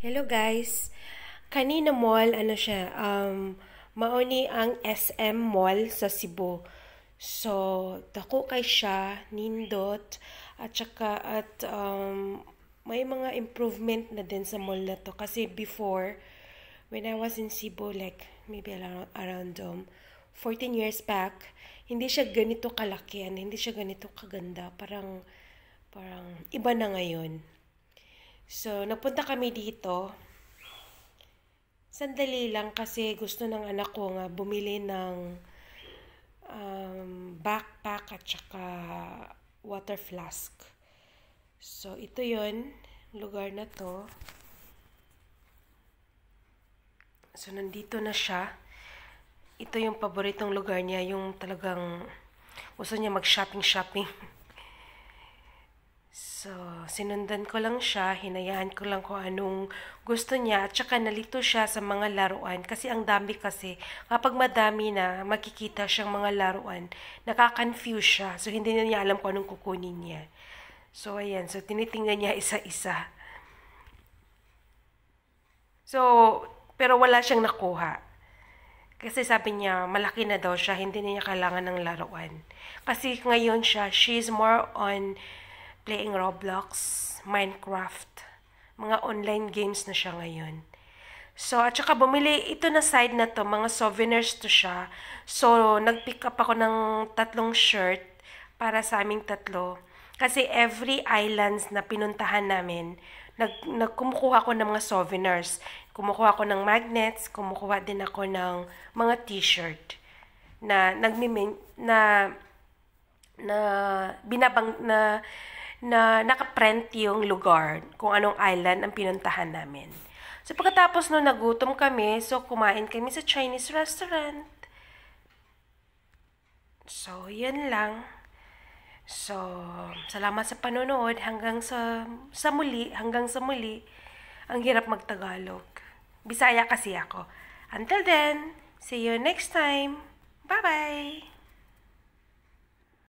Hello guys. Kanina mall ano siya mauni ang SM Mall sa Cebu. So dako kay siya nindot at may mga improvement na din sa mall na to kasi before when I was in Cebu like maybe around 14 years back, hindi siya ganito kalaki, hindi siya ganito kaganda, parang iba na ngayon. So, nagpunta kami dito. Sandali lang kasi gusto ng anak ko nga bumili ng backpack at saka water flask. So, ito yon lugar na to. So, nandito na siya. Ito yung paboritong lugar niya, yung talagang gusto niya mag-shopping. So, sinundan ko lang siya, hinayaan ko lang kung anong gusto niya, at saka nalito siya sa mga laruan. Kasi ang dami kasi, kapag madami na makikita siyang mga laruan, nakaka-confuse siya. So, hindi na niya alam kung anong kukunin niya. So, ayan. So, tinitingnan niya isa-isa. So, pero wala siyang nakuha. Kasi sabi niya, malaki na daw siya, hindi na niya kailangan ng laruan. Kasi ngayon she's more on playing Roblox, Minecraft, mga online games na siya ngayon. So, at saka bumili, ito na side na to, mga souvenirs to siya. So, nag-pick up ako ng 3 shirt para sa aming 3. Kasi every islands na pinuntahan namin, kumukuha ko ng mga souvenirs. Kumukuha ako ng magnets, kumukuha din ako ng mga t-shirt na nakaprint yung lugar kung anong island ang pinuntahan namin. So, pagkatapos no, nagutom kami, so kumain kami sa Chinese restaurant. So, yan lang. So, salamat sa panonood hanggang sa muli. Ang hirap magtagalog. Bisaya kasi ako. Until then, see you next time. Bye-bye!